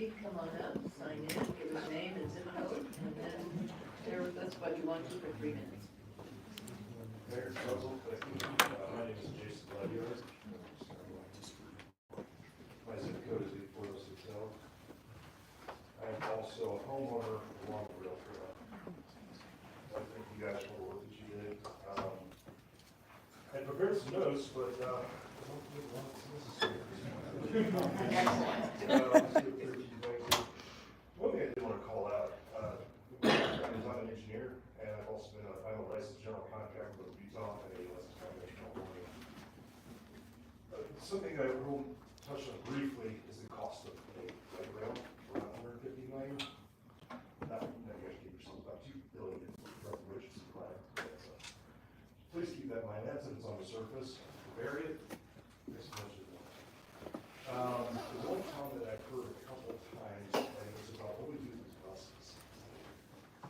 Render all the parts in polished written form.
speak, come on up, sign in, give us name and zip code, and then share with us what you want to for 3 minutes. Mayor Council, my name is Jason Ledyard. My zip code is 84060. I am also a homeowner along the rail trail. I thank you guys for the work that you did. I prepared some notes, but one thing I did want to call out, I'm an engineer, and I've also I'm a licensed general contractor with Utah and a licensed contractor in California. Something I will touch on briefly is the cost of a light rail, around $150 million. Now you guys keep yourself about $2 billion for reparations supply. Please keep that in mind. That's if it's on the surface. Bury it. There's much of it. The one comment that I've heard a couple of times, and it was about what we do with buses.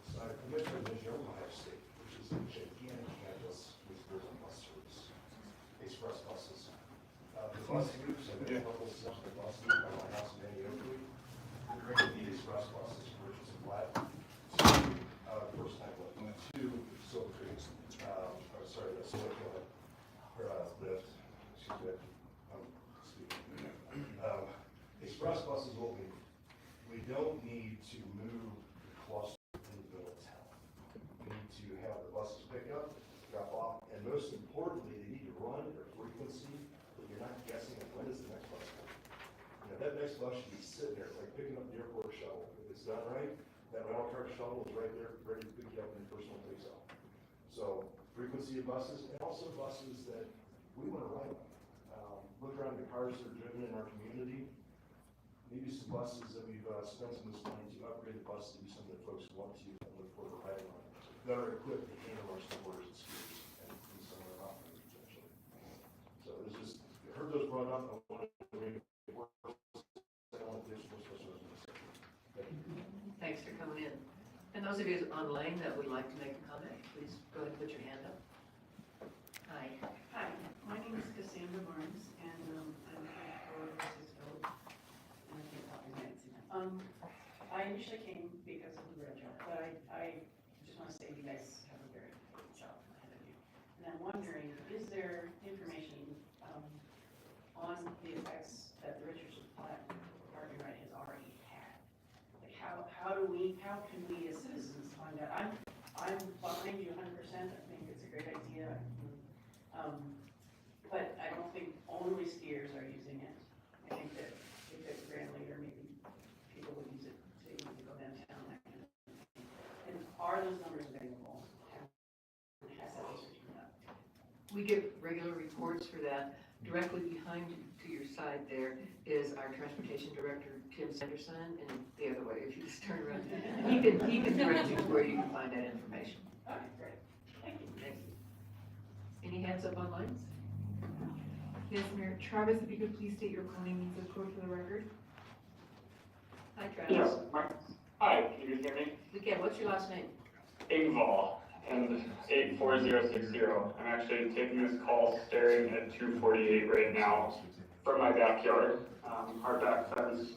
So I mentioned the Ohio State, which is a gigantic campus with urban bus service, express buses. The bus routes, I've been a couple of steps of bus route by my house in Antioquia. We're going to need express buses for which is flat. First time one. Two, Silver Creek. Sorry, the Silver Creek lift. Excuse me. I'm speaking. Express buses will be. We don't need to move the cluster in the middle of town. We need to have the buses pick up, drop off, and most importantly, they need to run at a frequency that you're not guessing at when is the next bus coming. You know, that next bus should be sitting there. It's like picking up the airport shuttle. If it's done right, that rental car shuttle is right there, ready to pick you up when your first one takes off. So frequency of buses, and also buses that we want to ride on. Look around the cars that are driven in our community. Maybe some buses that we've spent some of this money to upgrade the bus to be something that folks want to and look forward to riding on. That are equipped to handle our snowboarders and skiers and some of our operators potentially. So there's just, I heard those brought up. I wanted to reinforce. I want to do some special. Thank you. Thanks for coming in. And those of you online that would like to make a comment, please go ahead and put your hand up. Hi. Hi, my name is Cassandra Barnes, and I'm for Cisco, and I can't talk my name. I initially came because of the red job, but I just want to say you guys have a very good job ahead of you. And I'm wondering, is there information on the effects that the Richardson Platte parking right has already had? Like how can we as citizens find out? I'm behind you 100%. I think it's a great idea. But I don't think only skiers are using it. I think that if it's grand later, maybe people would use it to go downtown, that kind of thing. And are those numbers available? Has that research been done? We get regular reports for that. Directly behind you, to your side there, is our transportation director, Tim Sanderson, and the other way, if you just turn around, he can direct you to where you can find that information. Okay, great. Thank you. Thank you. Any hands up online? Yes, Mayor. Travis, if you could please state your full name and zip code for the record. Hi, Travis. Yes. Hi, can you hear me? We can. What's your last name? Ingval, and 84060. I'm actually taking this call staring at 248 right now from my backyard. Our back fence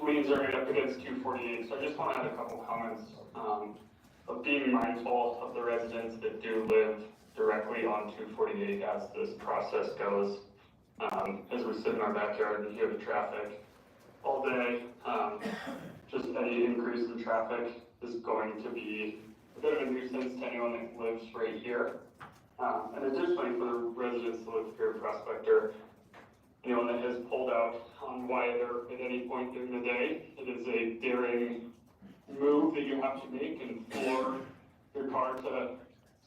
leaves are right up against 248, so I just want to add a couple comments of being mindful of the residents that do live directly on 248 as this process goes. As we sit in our backyard and hear the traffic all day, just any increase in traffic is going to be a bit of a nuisance to anyone that lives right here. And additionally, for the residents that live here, Prospector, anyone that has pulled out on why they're at any point during the day, it is a daring move that you have to make and floor your car to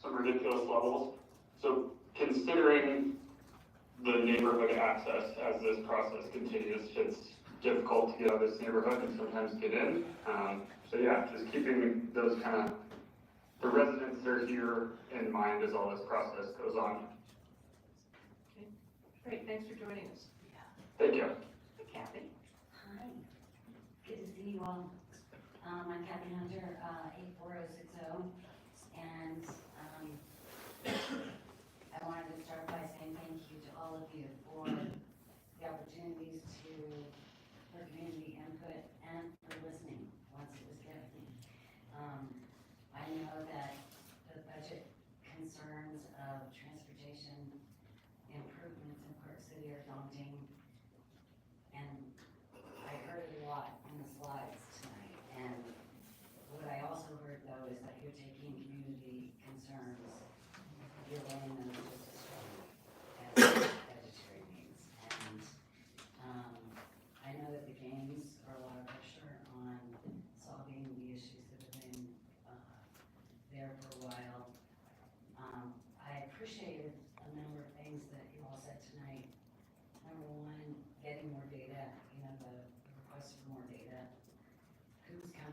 some ridiculous levels. So considering the neighborhood access as this process continues, it's difficult to get out of this neighborhood and sometimes get in. So yeah, just keeping those kind of, the residents that are here in mind as all this process goes on. Okay. Great, thanks for joining us. Thank you. Hi, Kathy. Hi, good to see you all. I'm Kathy Hunter, 84060, and I wanted to start by saying thank you to all of you for the opportunities for community input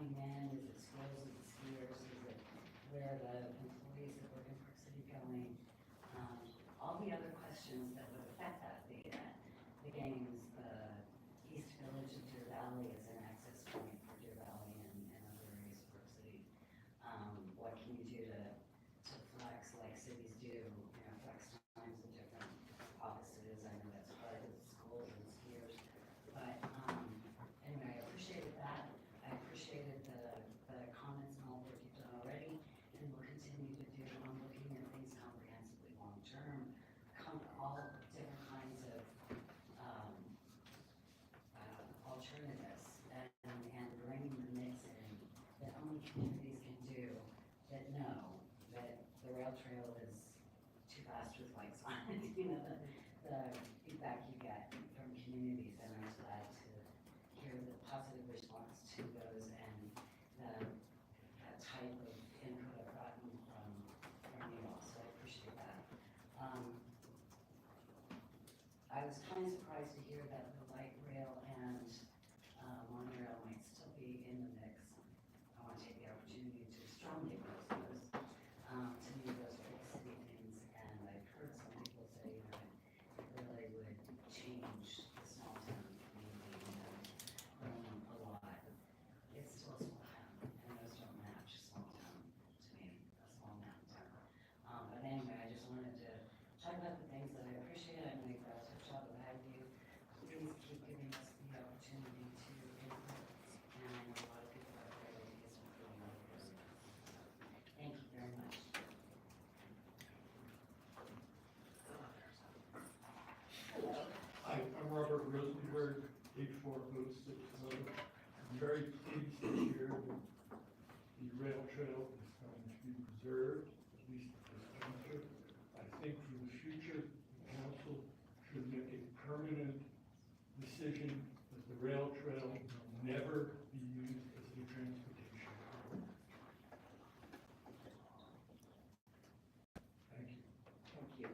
coming in? Is it schools, is it skiers, is it where the employees that work in Park City going? All the other questions that would affect that, the games, the East Village of Deer Valley is an access point for Deer Valley and other areas of Park City. What can you do to flex like cities do, flex times in different offices? I know that's hard with schools and skiers, but, anyway, I appreciated that. I appreciated the comments and all the work you've done already, and will continue to do on looking at things comprehensively long-term, all different kinds of, alternatives, and bringing the mix in that only communities can do, that know that the rail trail is too fast with lights on it, the feedback you get from communities, and I was glad to hear the positive response to those and that type of input I've gotten from you all, so I appreciate that. I was kind of surprised to hear that the light rail and monorail might still be in the mix. I want to take the opportunity to strongly oppose those. To me, those are big city things, and I've heard some people say, it really would change the small town community a lot. It's still a small town, and those don't match small town to me, a small mountain town. But anyway, I just wanted to talk about the things that I appreciate. I know you've got a tough job ahead of you. Please keep giving us the opportunity to input, and I know a lot of people have great ideas and feeling like this. Thank you very much. Hi, I'm Robert Rosenberg, 8406. I'm very pleased to hear that the rail trail is going to be preserved, at least at this juncture. I think for the future, the council should make a permanent decision that the rail trail will never be used as a transportation corridor. Thank you. Thank you.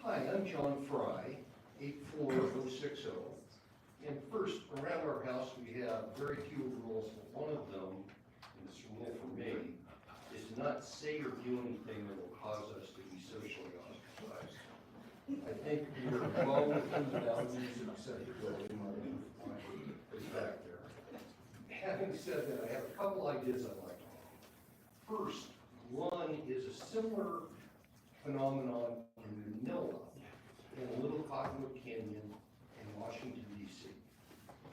Hi, I'm John Fry, 84060. And first, around our house, we have very few rules, but one of them, and it's a rule for me, is to not say or do anything that will cause us to be socially ostracized. I think we're well within the boundaries of acceptability. My is back there. Having said that, I have a couple ideas I'd like to make. First, one is a similar phenomenon in Manila, in a little Cottonwood Canyon in Washington, D.C.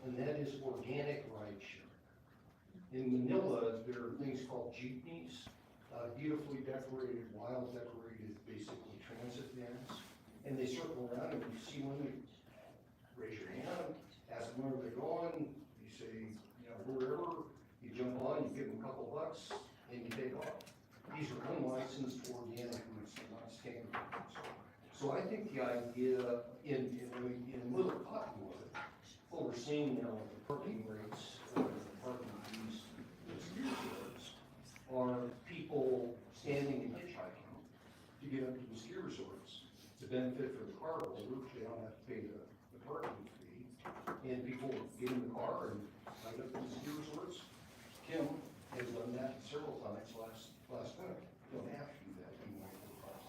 And that is organic ride sharing. In Manila, there are things called jeepneys, beautifully decorated, wild decorated, basically transit vans. And they circle around, and you see one, you raise your hand, ask them where they're going, you say, wherever, you jump on, you give them a couple bucks, and you take off. These are unlicensed organic routes, they're not standard routes. So I think the idea in Little Cottonwood, what we're seeing now with the parking rates, or the parking fees, the ski resorts, are people standing and hitchhiking to get up to the ski resorts. The benefit for the car holder, they don't have to pay the parking fee, and people get in the car and ride up to the ski resorts. Kim has done that several times last winter. You don't have to do that anymore for the bus.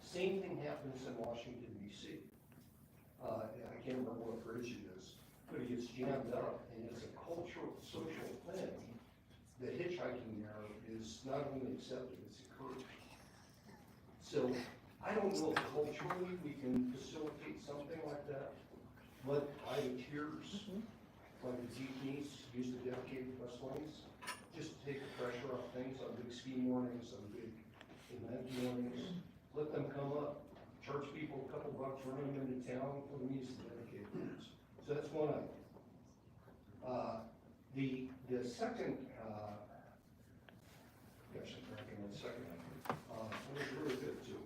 Same thing happens in Washington, D.C. I can't remember what bridge it is, but it gets jammed up, and it's a cultural, social thing. The hitchhiking there is not only accepted, it's encouraged. So I don't know if culturally we can facilitate something like that, but privateers, like the jeepneys, use the dedicated bus lanes, just to take the pressure off things on big ski mornings, on big event mornings. Let them come up, charge people a couple bucks, run them into town, let them use the dedicated routes. So that's one idea. The second, gosh, I'm cracking on the second idea. It was really good too.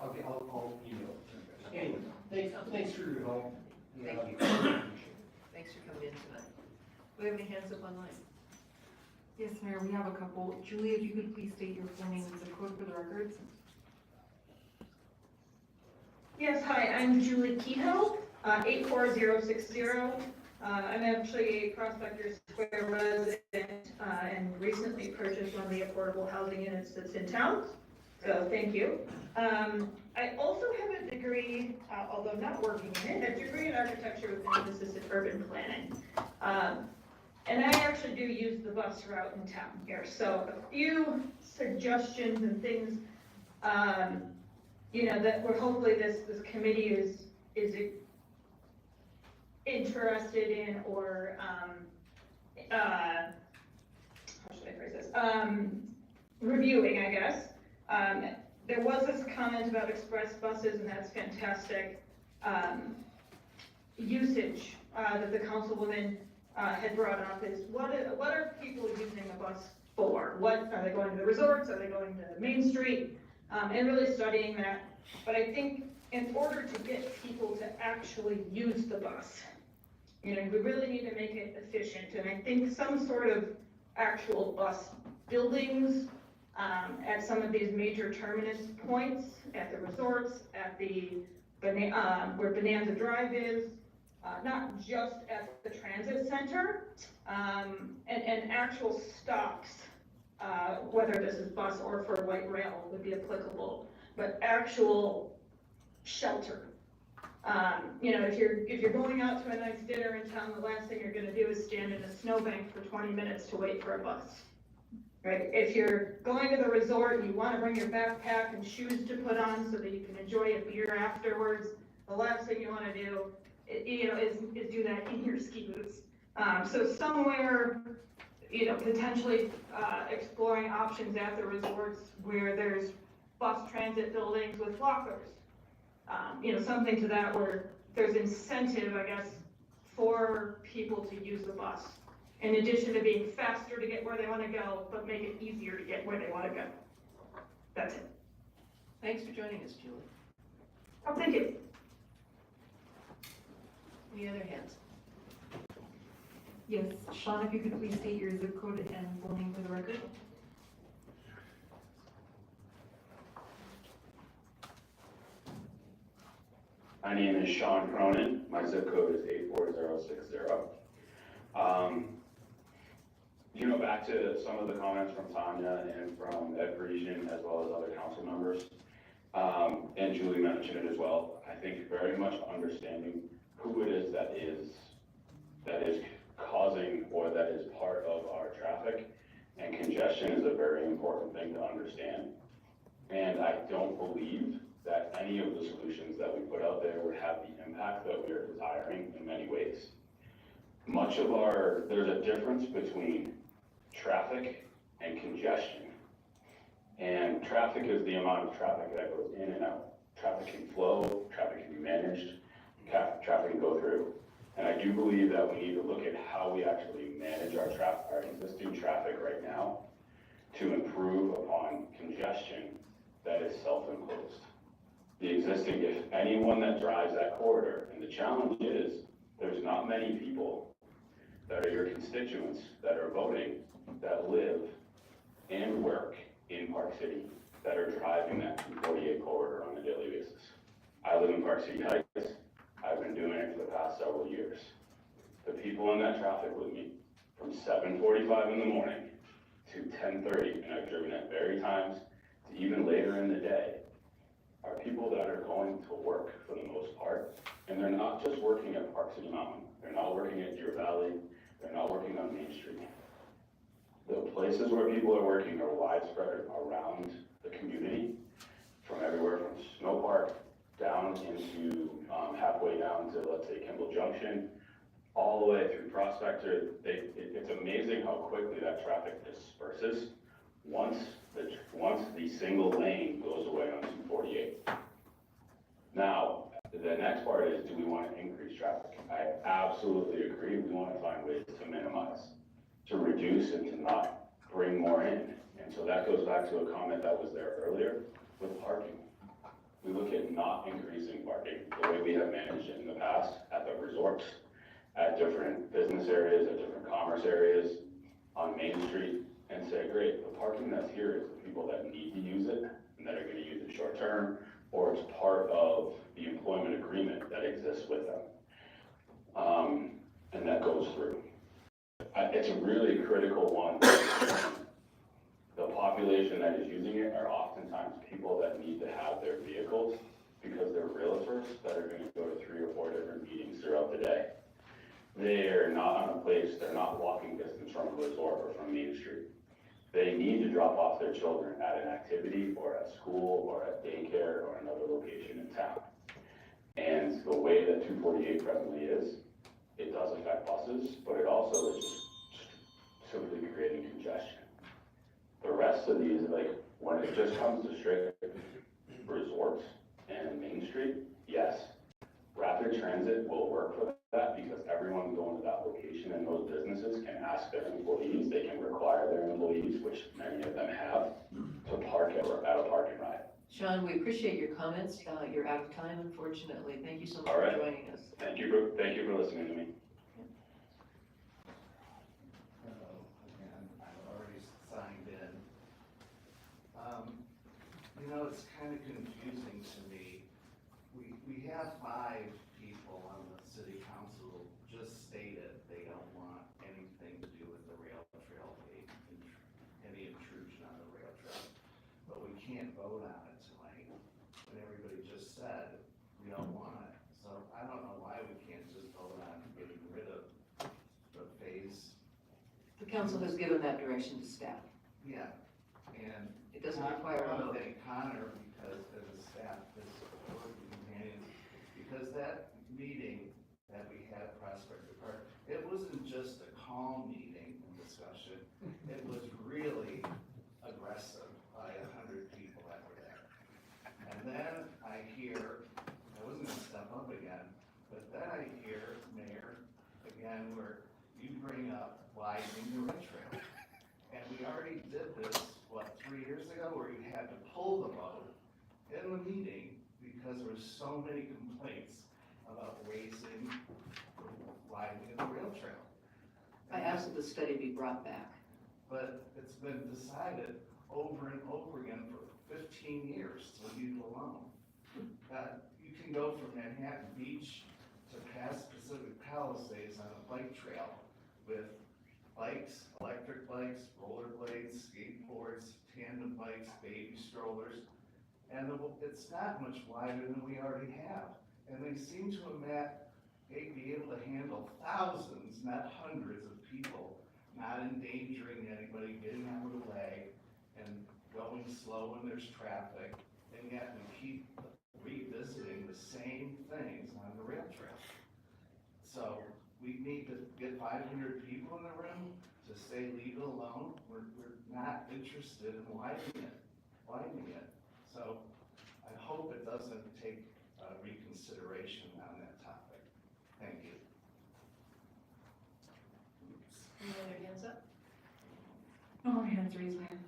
Okay, I'll email it to you guys. Anyway, thanks for your help. Thank and you. appreciate it. Thanks for coming in tonight. Do we have any hands up online? Yes, Mayor, we have a couple. Julie, if you could please state your full name and zip code for the records. Yes, hi, I'm Julie Kehoe, 84060. I'm actually a Prospector Square resident, and recently purchased one of the affordable housing units that's in town, so thank you. I also have a degree, although not working in it, a degree in architecture with an emphasis in urban planning. And I actually do use the bus route in town here, so a few suggestions and things, that we're hopefully this committee is interested in, or, how should I phrase this? Reviewing, I guess. There was this comment about express buses, and that's fantastic. Usage, that the councilwoman, had brought up is, what are people using a bus for? What, are they going to the resorts? Are they going to Main Street? And really studying that. But I think in order to get people to actually use the bus, we really need to make it efficient. And I think some sort of actual bus buildings at some of these major terminus points, at the resorts, at the, where Bonanza Drive is, not just at the transit center, and actual stops, whether this is bus or for light rail would be applicable, but actual shelter. If you're going out to a nice dinner in town, the last thing you're gonna do is stand in a snowbank for 20 minutes to wait for a bus, right? If you're going to the resort and you wanna bring your backpack and shoes to put on so that you can enjoy a beer afterwards, the last thing you wanna do, is do that in your ski boots. So somewhere, potentially exploring options at the resorts where there's bus transit buildings with lockers. Something to that where there's incentive, I guess, for people to use the bus. In addition to being faster to get where they want to go, but make it easier to get where they want to go. That's it. Thanks for joining us, Julie. Oh, thank you. Any other hands? Yes, Sean, if you could please state your zip code and full name for the record. My name is Sean Cronin. My zip code is 84060. Back to some of the comments from Tanya and from Ed Parisian, as well as other council members, and Julie mentioned it as well. I think very much understanding who it is that is causing, or that is part of our traffic and congestion, is a very important thing to understand. And I don't believe that any of the solutions that we put out there would have the impact that we are desiring in many ways. There's a difference between traffic and congestion. And traffic is the amount of traffic that goes in and out. Traffic can flow, traffic can be managed, traffic can go through. And I do believe that we need to look at how we actually manage our existing traffic right now to improve upon congestion that is self-imposed. If anyone that drives that corridor, and the challenge is, there's not many people that are your constituents that are voting, that live and work in Park City, that are driving that 248 corridor on a daily basis. I live in Park City Heights. I've been doing it for the past several years. The people in that traffic with me, from 7:45 in the morning to 10:30, and I've driven at various times to even later in the day, are people that are going to work for the most part, and they're not just working at Park City Mountain. They're not working at Deer Valley. They're not working on Main Street. The places where people are working are widespread around the community, from everywhere from Snow Park down into halfway down to, let's say, Kimball Junction, all the way through Prospector. It's amazing how quickly that traffic disperses once the single lane goes away on 248. Now, the next part is, do we want to increase traffic? I absolutely agree. We want to find ways to minimize, to reduce, and to not bring more in. And so that goes back to a comment that was there earlier with parking. We look at not increasing parking the way we have managed it in the past at the resorts, at different business areas, at different commerce areas, on Main Street, and say, great, the parking that's here is the people that need to use it, and that are gonna use it short term, or it's part of the employment agreement that exists with them. And that goes through. It's a really critical one. The population that is using it are oftentimes people that need to have their vehicles because they're realtors that are gonna go to 3 or 4 different meetings throughout the day. They are not on a place, they're not walking distance from a resort or from Main Street. They need to drop off their children at an activity or at school or at daycare or another location in town. And the way that 248 presently is, it does affect buses, but it also is just simply creating congestion. The rest of these, like, when it just comes to straight resorts and Main Street, yes, rapid transit will work for that because everyone going to that location and those businesses can ask their employees, they can require their employees, which many of them have, to park at a parking ride. Sean, we appreciate your comments. You're out of time, unfortunately. Thank you so much All for right. joining us. Thank you for listening to me. Again, I've already signed in. You know, it's kind of confusing to me. We have 5 people on the city council just stated they don't want anything to do with the rail trail, any intrusion on the rail trail. But we can't vote on it tonight, and everybody just said we don't want it. So I don't know why we can't just vote on getting rid of the phase. The council has given that direction to staff. Yeah, and It doesn't require a I vote. thank Connor because as a staff, as working companions, because that meeting that we had at Prospector Park, it wasn't just a calm meeting and discussion. It was really aggressive by 100 people that were there. And then I hear, I wasn't gonna step up again, but then I hear, Mayor, again, where you bring up widening the rail trail. And we already did this, 3 years ago, where you had to pull the vote in the meeting because there were so many complaints about raising, widening the rail trail. I asked that the study be brought back. But it's been decided over and over again for 15 years to leave it alone. You can go from Manhattan Beach to past Pacific Palisades on a bike trail with bikes, electric bikes, rollerblades, skateboards, tandem bikes, baby strollers, and it's not much wider than we already have. And they seem to be able to handle thousands, not hundreds of people, not endangering anybody, getting out of the way, and going slow when there's traffic, and yet we keep revisiting the same things on the rail trail. So we need to get 500 people in the room to say leave it alone. We're not interested in widening it. So I hope it doesn't take reconsideration on that topic. Thank you. Any other hands up? No more hands raised, Mayor.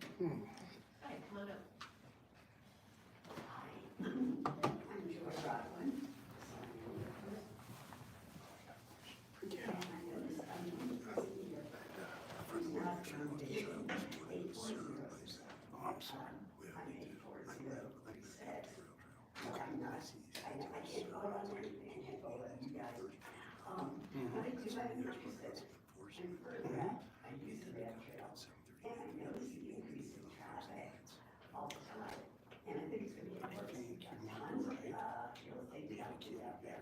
Hi, come on up. I'm Joy Rodwin. And I noticed I'm the person here who's not from the 840. I'm 84036. So I'm not, I can't vote on anything, I can't vote on you guys. But I do have an interest in further that, I use the rail trail, and I notice the increase in traffic all the time. And I think it's gonna be important, we've got tons of, real estate developers out there.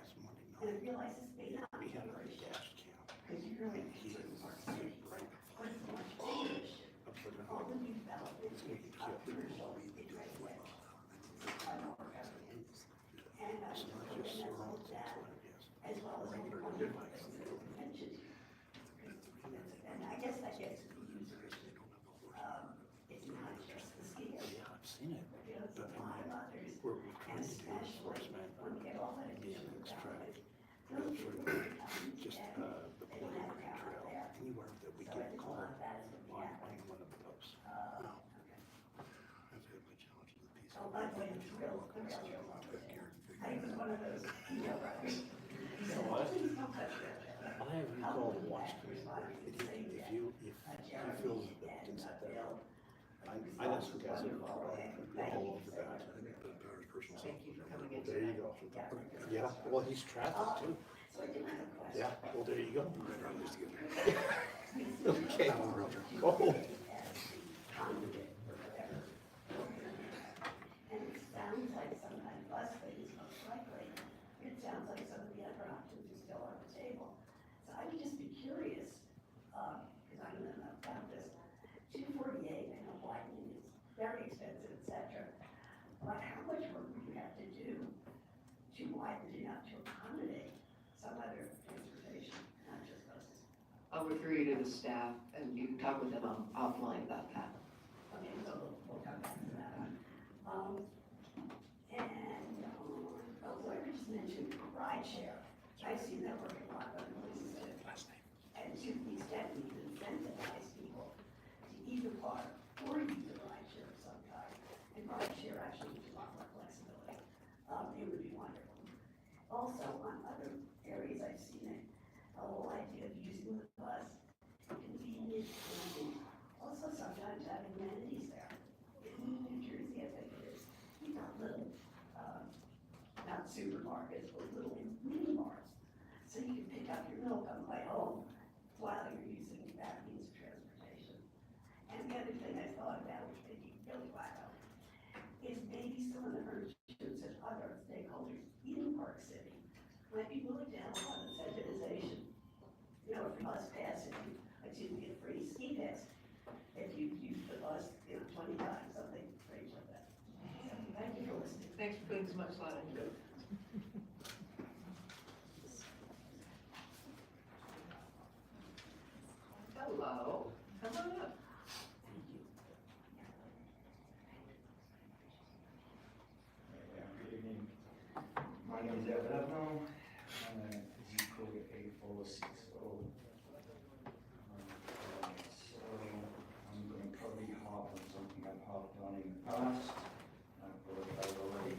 And I realize it's based on population, because you're really concerned with our city, but it's a much bigger issue. All the new development is commercial, it's residential. It's by more revenue. And that's all that, as well as all the wonderful things that were mentioned. And I guess that gets to the users. It's not just the skiers. Yeah, I've seen it. It's a lot of others, and especially when we get all that additional traffic. Those people are coming Just today, the they don't have a car out there. anywhere that we So I get think a called lot of that is gonna be on happening. one of those. Okay. I've had my challenges with these. Oh, by the way, the rail trail. I was one of those, riders. So, please don't touch have to respond to the same If thing. you feel that things like that, I know some guys that are all over that. Personal Thank you for coming in There you tonight. go. Yeah, well, he's traffic too. So I do have a question. Yeah, well, there you go. Okay. Oh. Conduit or whatever. And it sounds like some kind of bus things, most likely. It sounds like some of the other options are still on the table. So I would just be curious, because I don't know enough about this. 248, I know widening is very expensive, et cetera. But how much work would you have to do to widen it out to accommodate some other transportation, not just buses? I'll refer you to the staff and you can talk with them offline about that. Okay, so we'll come back to that one. Also, I just mentioned rideshare. I've seen that work a lot of other places too. And to the extent we can incentivize people to either park or use a rideshare of some kind, and rideshare actually gives a lot more flexibility, it would be wonderful. Also, on other areas I've seen it, the whole idea of using the bus, convenient, and also sometimes having amenities there. In New Jersey, I think it is, we got little, not supermarkets, but little mini bars. So you can pick up your milk on the way home while you're using that means of transportation. And the other thing I thought about, which made me really wacko, is maybe some of the merchants and other stakeholders in Park City might be willing to help on incentivization. You know, if the bus pass, if you, a free ski pass, if you use the bus, 20 times, something strange like that. So, thank you for listening. Thanks for putting so much thought into it. Hello, come on up. Good evening. My name is Evelyn, zip code 8460. So I'm going to probably harp on something I've harped on in the past. I apologize already.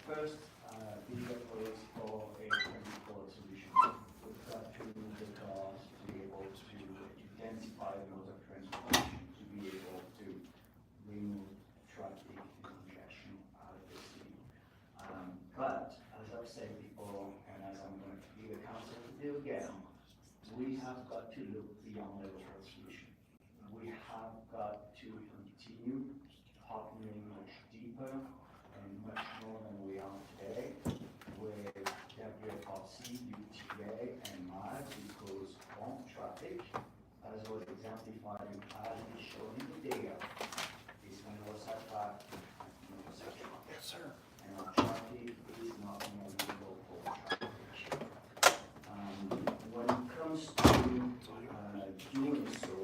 First, we propose for a 24 solution. We've got to move the cars to be able to intensify the mode of transportation, to be able to remove traffic and congestion out of the city. But as I've said before, and as I'm going to be the council to do again, we have got to look beyond the local solution. We have got to continue partnering much deeper and much more than we are today with WFRC, UTA, and MAD, because on traffic, as was exemplified and as is shown in the data, is when it was at back, Yes, sir. and our traffic is not more local traffic. When it comes to doing so,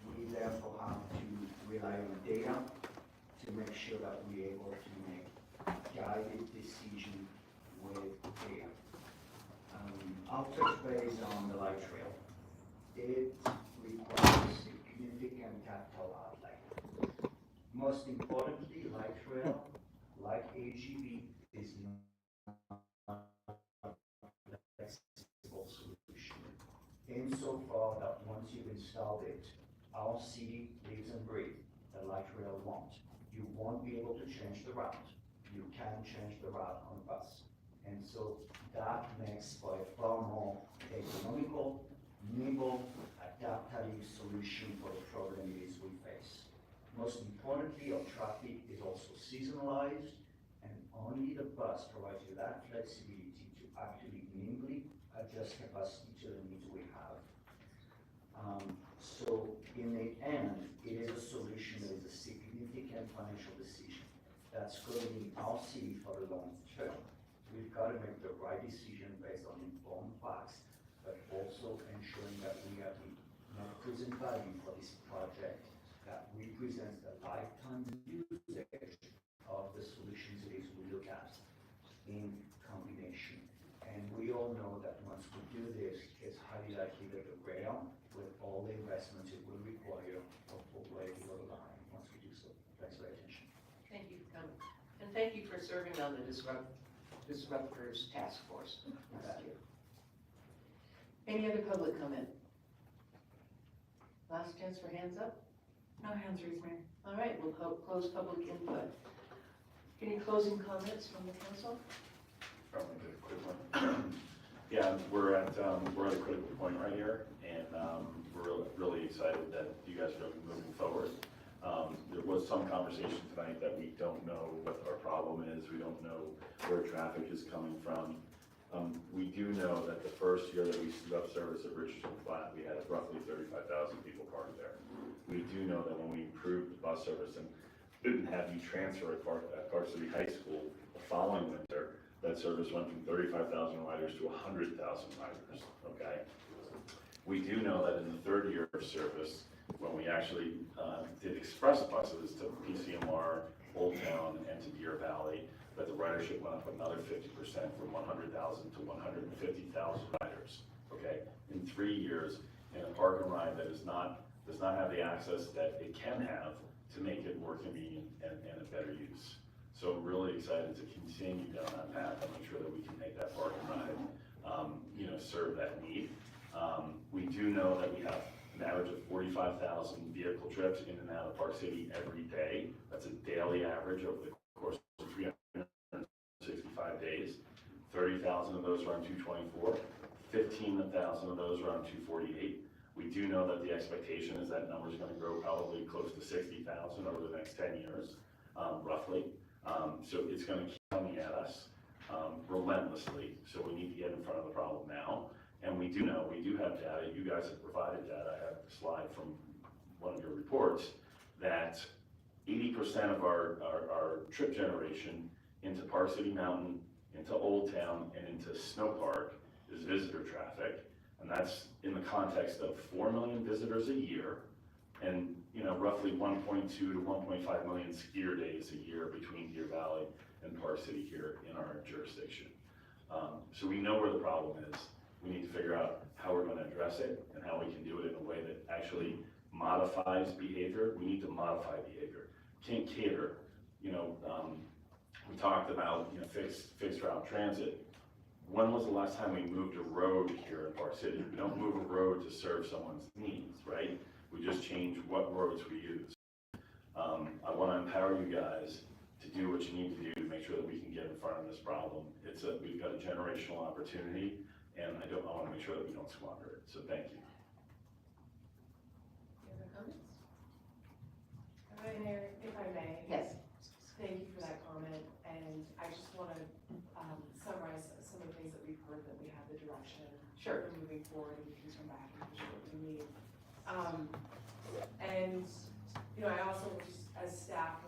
we therefore have to rely on data to make sure that we're able to make guided decision with data. I'll touch base on the light rail. It requires significant capital outlay. Most importantly, light rail, like AGV, is not a flexible solution. Insofar that once you've installed it, our city lives and breathes, the light rail won't. You won't be able to change the route. You can change the route on a bus. And so that makes for a far more economical, nimble, adaptive solution for the problem it is we face. Most importantly, our traffic is also seasonalized, and only the bus provides you that flexibility to actually nimbly adjust capacity to the needs we have. So in the end, it is a solution that is a significant financial decision that's going to be our city for the long term. We've got to make the right decision based on informed facts, but also ensuring that we have the net present value for this project that represents the lifetime usage of the solutions it is we look at in combination. And we all know that once we do this, it's highly likely that the rail, with all the investments it will require, will way below the line once we do so. Thanks for your attention. Thank you for coming. And thank you for serving on the Disruptors Task Force. Thank you. Any other public comment? Last chance for hands up? No hands raised, Mayor. All right, we'll close public input. Any closing comments from the council? Probably a quick one. Yeah, we're at a critical point right here, and we're really excited that you guys are moving forward. There was some conversation tonight that we don't know what our problem is, we don't know where traffic is coming from. We do know that the first year that we stood up service at Richardson Flat, we had roughly 35,000 people parked there. We do know that when we improved the bus service and didn't have you transfer at Park City High School the following winter, that service went from 35,000 riders to 100,000 riders, okay? We do know that in the third year of service, when we actually did express buses to PCMR, Old Town, and to Deer Valley, that the ridership went up another 50% from 100,000 to 150,000 riders, okay? In 3 years, in a park and ride that does not have the access that it can have to make it more convenient and a better use. So I'm really excited to continue down that path and make sure that we can make that park and ride, serve that need. We do know that we have an average of 45,000 vehicle trips in and out of Park City every day. That's a daily average over the course of 365 days. 30,000 of those are on 224, 15,000 of those are on 248. We do know that the expectation is that number is going to grow probably close to 60,000 over the next 10 years, roughly. So it's going to keep coming at us relentlessly. So we need to get in front of the problem now. And we do know, we do have data, you guys have provided data. I have a slide from one of your reports that 80% of our trip generation into Park City Mountain, into Old Town, and into Snow Park is visitor traffic. And that's in the context of 4 million visitors a year and, roughly 1.2 to 1.5 million skier days a year between Deer Valley and Park City here in our jurisdiction. So we know where the problem is. We need to figure out how we're going to address it and how we can do it in a way that actually modifies behavior. We need to modify behavior. Can't cater. We talked about fixed route transit. When was the last time we moved a road here in Park City? We don't move a road to serve someone's needs, right? We just change what roads we use. I want to empower you guys to do what you need to do to make sure that we can get in front of this problem. We've got a generational opportunity, and I want to make sure that we don't squander it. So thank you. Any other comments? Mayor, if I may. Yes. Thank you for that comment, and I just want to summarize some of the things that we've heard, that we have the direction. Sure. We're moving forward, and we can turn back and push what we need. And, I also, just as staff,